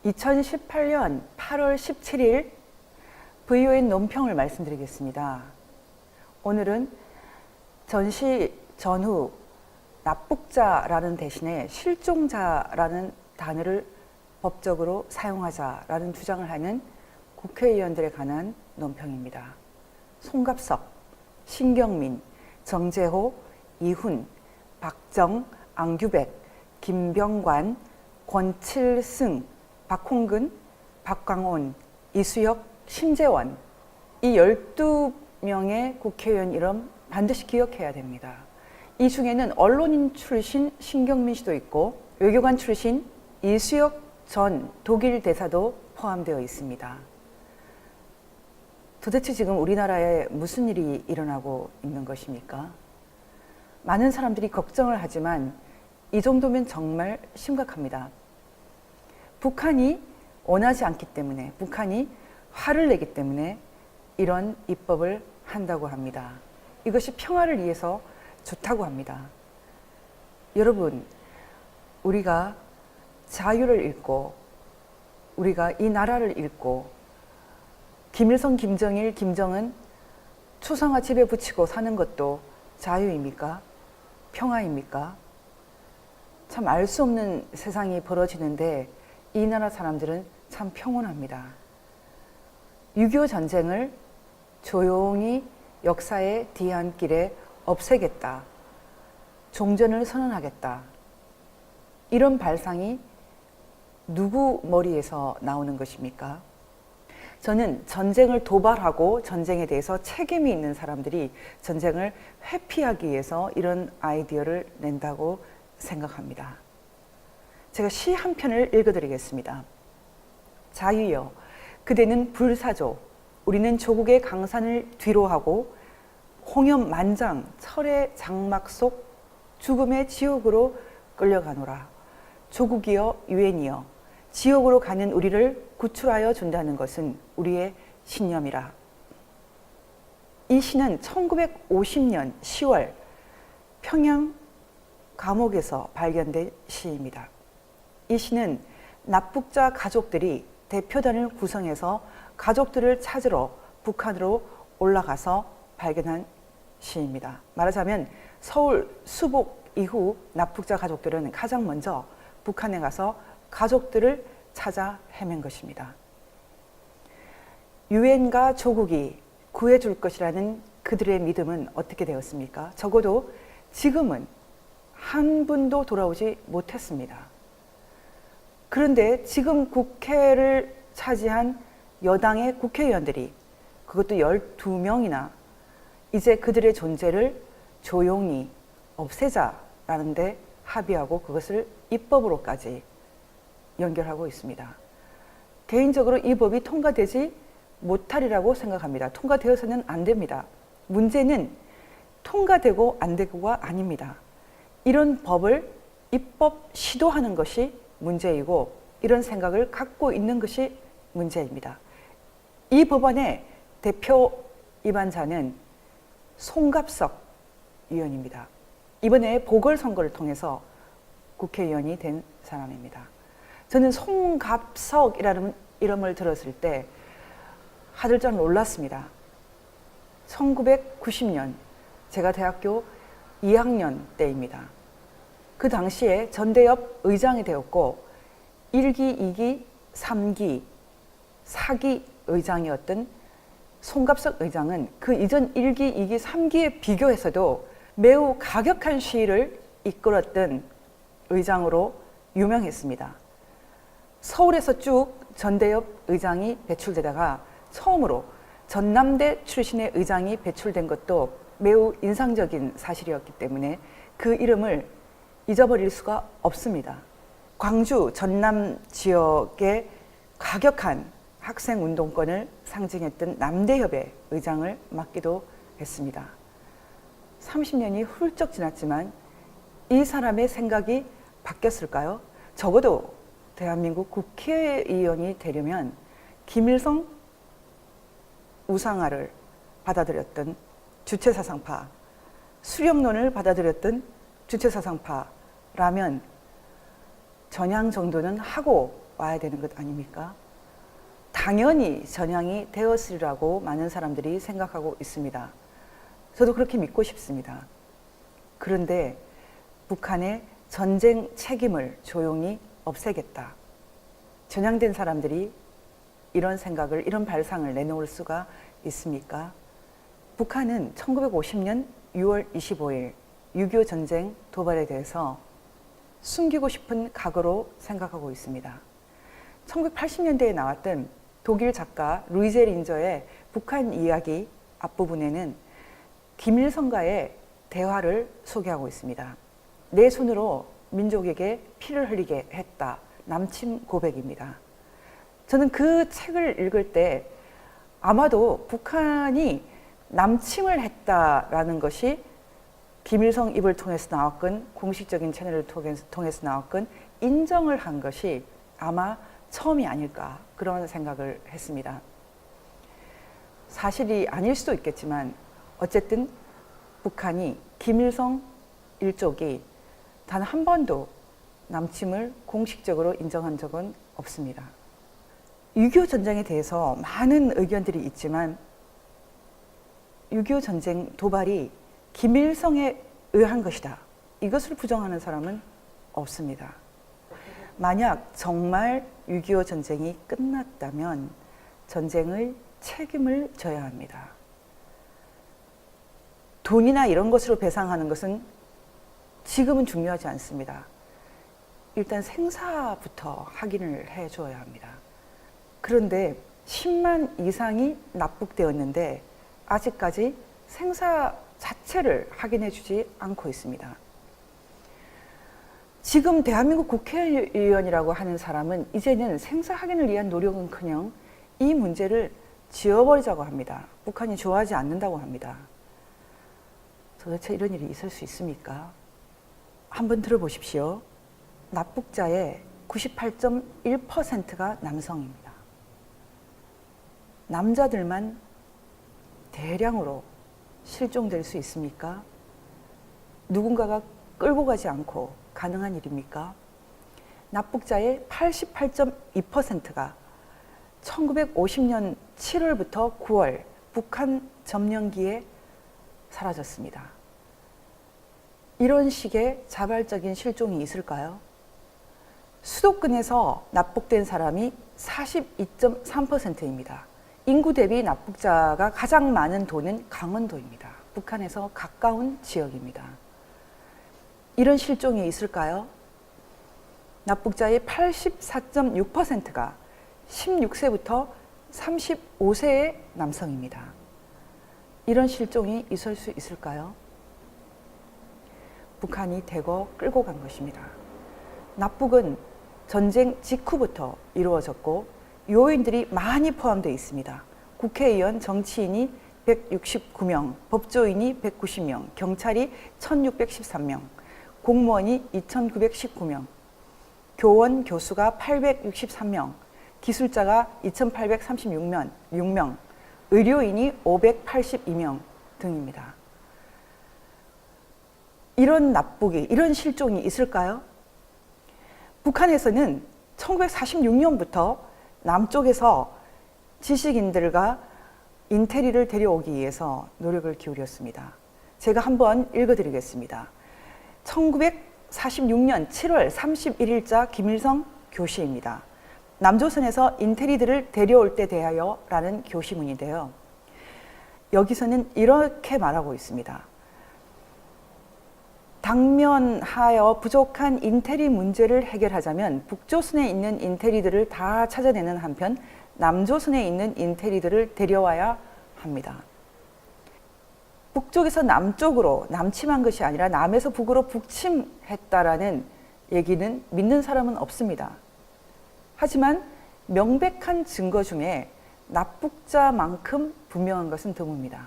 2018년 8월 17일 VON 논평을 말씀드리겠습니다. 오늘은 전시 전후 납북자라는 대신에 실종자라는 단어를 법적으로 사용하자라는 주장을 하는 국회의원들에 관한 논평입니다. 송갑석, 신경민, 정재호, 이훈, 박정, 안규백, 김병관, 권칠승, 박홍근, 박광온, 이수혁, 신재원, 이 12명의 국회의원 이름 반드시 기억해야 됩니다. 이 중에는 언론인 출신 신경민 씨도 있고 외교관 출신 이수혁 전 독일 대사도 포함되어 있습니다. 도대체 지금 우리나라에 무슨 일이 일어나고 있는 것입니까? 많은 사람들이 걱정을 하지만 이 정도면 정말 심각합니다. 북한이 원하지 않기 때문에, 북한이 화를 내기 때문에 이런 입법을 한다고 합니다. 이것이 평화를 위해서 좋다고 합니다. 여러분, 우리가 자유를 잃고 우리가 이 나라를 잃고 김일성, 김정일, 김정은 초상화 집에 붙이고 사는 것도 자유입니까? 평화입니까? 참 알 수 없는 세상이 벌어지는데 이 나라 사람들은 참 평온합니다. 6.25 전쟁을 조용히 역사의 뒤안길에 없애겠다. 종전을 선언하겠다. 이런 발상이 누구 머리에서 나오는 것입니까? 저는 전쟁을 도발하고 전쟁에 대해서 책임이 있는 사람들이 전쟁을 회피하기 위해서 이런 아이디어를 낸다고 생각합니다. 제가 시 한 편을 읽어드리겠습니다. 자유여, 그대는 불사조, 우리는 조국의 강산을 뒤로하고 홍염 만장, 철의 장막 속 죽음의 지옥으로 끌려가노라. 조국이여 유엔이여, 지옥으로 가는 우리를 구출하여 준다는 것은 우리의 신념이라. 이 시는 1950년 10월 평양 감옥에서 발견된 시입니다. 이 시는 납북자 가족들이 대표단을 구성해서 가족들을 찾으러 북한으로 올라가서 발견한 시입니다. 말하자면 서울 수복 이후 납북자 가족들은 가장 먼저 북한에 가서 가족들을 찾아 헤맨 것입니다. 유엔과 조국이 구해줄 것이라는 그들의 믿음은 어떻게 되었습니까? 적어도 지금은 한 분도 돌아오지 못했습니다. 그런데 지금 국회를 차지한 여당의 국회의원들이, 그것도 12명이나 이제 그들의 존재를 조용히 없애자라는 데 합의하고 그것을 입법으로까지 연결하고 있습니다. 개인적으로 이 법이 통과되지 못하리라고 생각합니다. 통과되어서는 안 됩니다. 문제는 통과되고 안 되고가 아닙니다. 이런 법을 입법 시도하는 것이 문제이고 이런 생각을 갖고 있는 것이 문제입니다. 이 법안의 대표 입안자는 송갑석 의원입니다. 이번에 보궐선거를 통해서 국회의원이 된 사람입니다. 저는 송갑석이라는 이름을 들었을 때 하들짝 놀랐습니다. 1990년 제가 대학교 2학년 때입니다. 그 당시에 전대협 의장이 되었고 1기, 2기, 3기, 4기 의장이었던 송갑석 의장은 그 이전 1기, 2기, 3기에 비교해서도 매우 가격한 시위를 이끌었던 의장으로 유명했습니다. 서울에서 쭉 전대협 의장이 배출되다가 처음으로 전남대 출신의 의장이 배출된 것도 매우 인상적인 사실이었기 때문에 그 이름을 잊어버릴 수가 없습니다. 광주, 전남 지역의 가격한 학생 운동권을 상징했던 남대협의 의장을 맡기도 했습니다. 30년이 훌쩍 지났지만 이 사람의 생각이 바뀌었을까요? 적어도 대한민국 국회의원이 되려면 김일성 우상화를 받아들였던 주체사상파, 수령론을 받아들였던 주체사상파라면 전향 정도는 하고 와야 되는 것 아닙니까? 당연히 전향이 되었으리라고 많은 사람들이 생각하고 있습니다. 저도 그렇게 믿고 싶습니다. 그런데 북한의 전쟁 책임을 조용히 없애겠다. 전향된 사람들이 이런 생각을, 이런 발상을 내놓을 수가 있습니까? 북한은 1950년 6월 25일 6.25 전쟁 도발에 대해서 숨기고 싶은 과거로 생각하고 있습니다. 1980년대에 나왔던 독일 작가 루이제 린저의 북한 이야기 앞부분에는 김일성과의 대화를 소개하고 있습니다. 내 손으로 민족에게 피를 흘리게 했다. 남침 고백입니다. 저는 그 책을 읽을 때 아마도 북한이 남침을 했다라는 것이 김일성 입을 통해서 나왔건 공식적인 채널을 통해서 나왔건 인정을 한 것이 아마 처음이 아닐까 그런 생각을 했습니다. 사실이 아닐 수도 있겠지만 어쨌든 북한이 김일성 일족이 단 한 번도 남침을 공식적으로 인정한 적은 없습니다. 6.25 전쟁에 대해서 많은 의견들이 있지만 6.25 전쟁 도발이 김일성에 의한 것이다. 이것을 부정하는 사람은 없습니다. 만약 정말 6.25 전쟁이 끝났다면 전쟁의 책임을 져야 합니다. 돈이나 이런 것으로 배상하는 것은 지금은 중요하지 않습니다. 일단 생사부터 확인을 해줘야 합니다. 그런데 10만 이상이 납북되었는데 아직까지 생사 자체를 확인해 주지 않고 있습니다. 지금 대한민국 국회의원이라고 하는 사람은 이제는 생사 확인을 위한 노력은커녕 이 문제를 지워버리자고 합니다. 북한이 좋아하지 않는다고 합니다. 도대체 이런 일이 있을 수 있습니까? 한번 들어보십시오. 납북자의 98.1%가 남성입니다. 남자들만 대량으로 실종될 수 있습니까? 누군가가 끌고 가지 않고 가능한 일입니까? 납북자의 88.2%가 1950년 7월부터 9월 북한 점령기에 사라졌습니다. 이런 식의 자발적인 실종이 있을까요? 수도권에서 납북된 사람이 42.3%입니다. 인구 대비 납북자가 가장 많은 도는 강원도입니다. 북한에서 가까운 지역입니다. 이런 실종이 있을까요? 납북자의 84.6%가 16세부터 35세의 남성입니다. 이런 실종이 있을 수 있을까요? 북한이 대거 끌고 간 것입니다. 납북은 전쟁 직후부터 이루어졌고 요인들이 많이 포함되어 있습니다. 국회의원, 정치인이 169명, 법조인이 190명, 경찰이 1613명, 공무원이 2919명, 교원, 교수가 863명, 기술자가 2836명, 의료인이 582명 등입니다. 이런 납북이, 이런 실종이 있을까요? 북한에서는 1946년부터 남쪽에서 지식인들과 인테리를 데려오기 위해서 노력을 기울였습니다. 제가 한번 읽어드리겠습니다. 1946년 7월 31일자 김일성 교시입니다. 남조선에서 인테리들을 데려올 때 대하여 라는 교시문인데요. 여기서는 이렇게 말하고 있습니다. 당면하여 부족한 인테리 문제를 해결하자면 북조선에 있는 인테리들을 다 찾아내는 한편 남조선에 있는 인테리들을 데려와야 합니다. 북쪽에서 남쪽으로 남침한 것이 아니라 남에서 북으로 북침했다라는 얘기는 믿는 사람은 없습니다. 하지만 명백한 증거 중에 납북자만큼 분명한 것은 드뭅니다.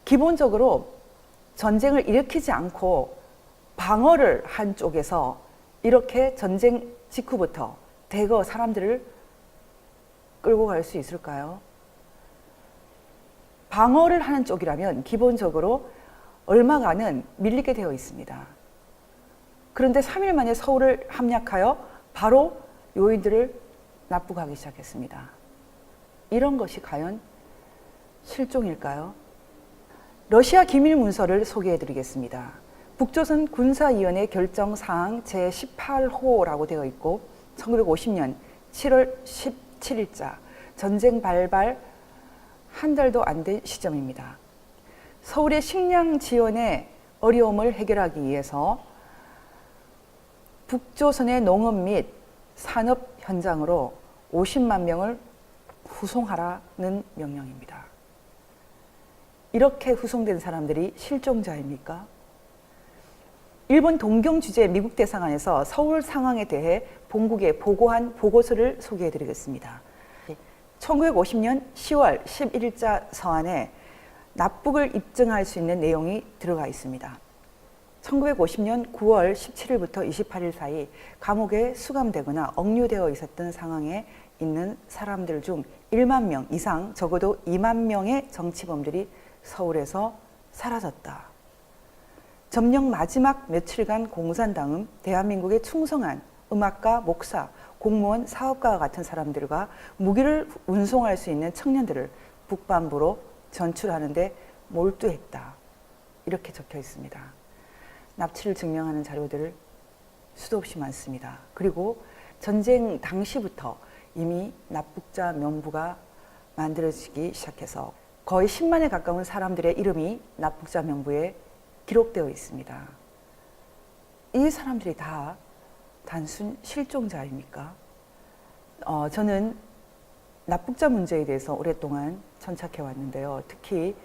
기본적으로 전쟁을 일으키지 않고 방어를 한 쪽에서 이렇게 전쟁 직후부터 대거 사람들을 끌고 갈 수 있을까요? 방어를 하는 쪽이라면 기본적으로 얼마간은 밀리게 되어 있습니다. 그런데 3일 만에 서울을 함락하여 바로 요인들을 납북하기 시작했습니다. 이런 것이 과연 실종일까요? 러시아 기밀 문서를 소개해 드리겠습니다. 북조선 군사위원회 결정 사항 제18호라고 되어 있고 1950년 7월 17일자 전쟁 발발 한 달도 안 된 시점입니다. 서울의 식량 지원의 어려움을 해결하기 위해서 북조선의 농업 및 산업 현장으로 50만 명을 후송하라는 명령입니다. 이렇게 후송된 사람들이 실종자입니까? 일본 동경 주재 미국 대사관에서 서울 상황에 대해 본국에 보고한 보고서를 소개해 드리겠습니다. 1950년 10월 11일자 서한에 납북을 입증할 수 있는 내용이 들어가 있습니다. 1950년 9월 17일부터 28일 사이 감옥에 수감되거나 억류되어 있었던 상황에 있는 사람들 중 1만 명 이상, 적어도 2만 명의 정치범들이 서울에서 사라졌다. 점령 마지막 며칠간 공산 다음 대한민국에 충성한 음악가, 목사, 공무원, 사업가와 같은 사람들과 무기를 운송할 수 있는 청년들을 북반부로 전출하는 데 몰두했다. 이렇게 적혀 있습니다. 납치를 증명하는 자료들 수도 없이 많습니다. 그리고 전쟁 당시부터 이미 납북자 명부가 만들어지기 시작해서 거의 10만에 가까운 사람들의 이름이 납북자 명부에 기록되어 있습니다. 이 사람들이 다 단순 실종자입니까? 저는 납북자 문제에 대해서 오랫동안 천착해 왔는데요. 특히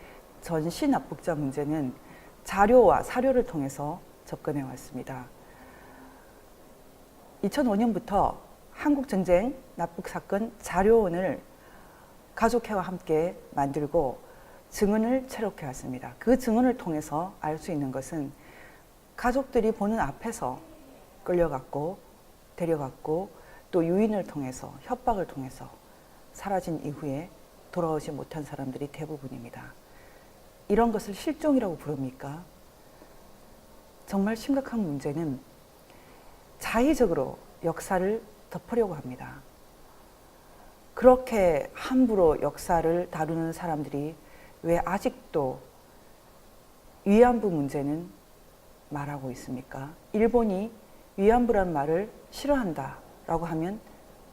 전시 납북자 문제는 자료와 사료를 통해서 접근해 왔습니다. 2005년부터 한국전쟁 납북사건 자료원을 가족회와 함께 만들고 증언을 체록해 왔습니다. 그 증언을 통해서 알 수 있는 것은 가족들이 보는 앞에서 끌려갔고 데려갔고 또 유인을 통해서 협박을 통해서 사라진 이후에 돌아오지 못한 사람들이 대부분입니다. 이런 것을 실종이라고 부릅니까? 정말 심각한 문제는 자의적으로 역사를 덮으려고 합니다. 그렇게 함부로 역사를 다루는 사람들이 왜 아직도 위안부 문제는 말하고 있습니까? 일본이 위안부란 말을 싫어한다라고 하면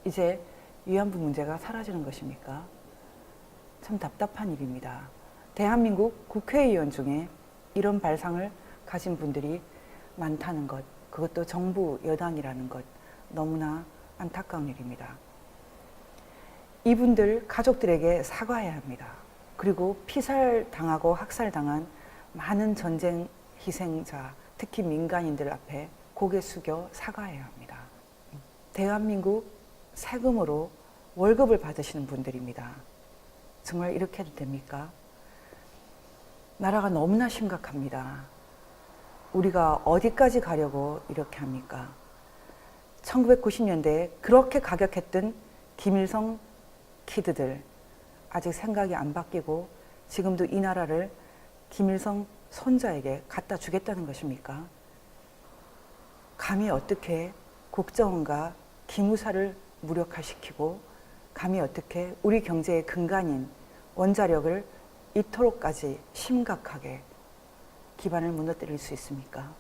이제 위안부 문제가 사라지는 것입니까? 참 답답한 일입니다. 대한민국 국회의원 중에 이런 발상을 가진 분들이 많다는 것, 그것도 정부 여당이라는 것, 너무나 안타까운 일입니다. 이분들 가족들에게 사과해야 합니다. 그리고 피살당하고 학살당한 많은 전쟁 희생자, 특히 민간인들 앞에 고개 숙여 사과해야 합니다. 대한민국 세금으로 월급을 받으시는 분들입니다. 정말 이렇게 해도 됩니까? 나라가 너무나 심각합니다. 우리가 어디까지 가려고 이렇게 합니까? 1990년대에 그렇게 가격했던 김일성 키드들 아직 생각이 안 바뀌고 지금도 이 나라를 김일성 손자에게 갖다 주겠다는 것입니까? 감히 어떻게 국정원과 기무사를 무력화시키고 감히 어떻게 우리 경제의 근간인 원자력을 이토록까지 심각하게 기반을 무너뜨릴 수 있습니까?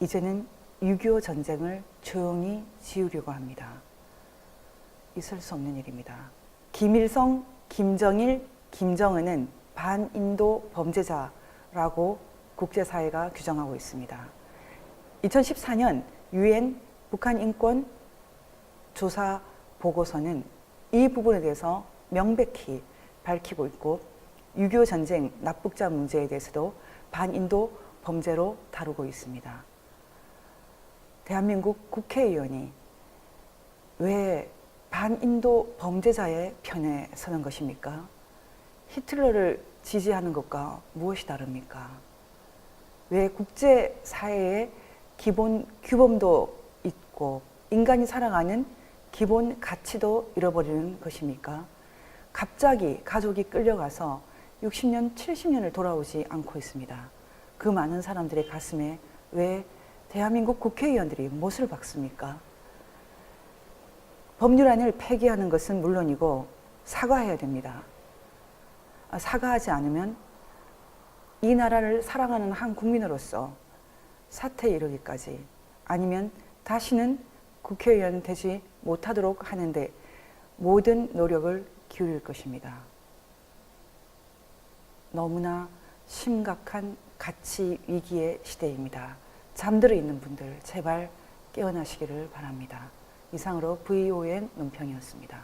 이제는 6.25 전쟁을 조용히 지우려고 합니다. 있을 수 없는 일입니다. 김일성, 김정일, 김정은은 반인도 범죄자라고 국제사회가 규정하고 있습니다. 2014년 UN 북한 인권 조사 보고서는 이 부분에 대해서 명백히 밝히고 있고 6.25 전쟁 납북자 문제에 대해서도 반인도 범죄로 다루고 있습니다. 대한민국 국회의원이 왜 반인도 범죄자의 편에 서는 것입니까? 히틀러를 지지하는 것과 무엇이 다릅니까? 왜 국제사회의 기본 규범도 있고 인간이 살아가는 기본 가치도 잃어버리는 것입니까? 갑자기 가족이 끌려가서 60년, 70년을 돌아오지 않고 있습니다. 그 많은 사람들의 가슴에 왜 대한민국 국회의원들이 못을 박습니까? 법률안을 폐기하는 것은 물론이고 사과해야 됩니다. 사과하지 않으면 이 나라를 사랑하는 한 국민으로서 사퇴에 이르기까지, 아니면 다시는 국회의원 되지 못하도록 하는데 모든 노력을 기울일 것입니다. 너무나 심각한 가치 위기의 시대입니다. 잠들어 있는 분들 제발 깨어나시기를 바랍니다. 이상으로 VON 논평이었습니다.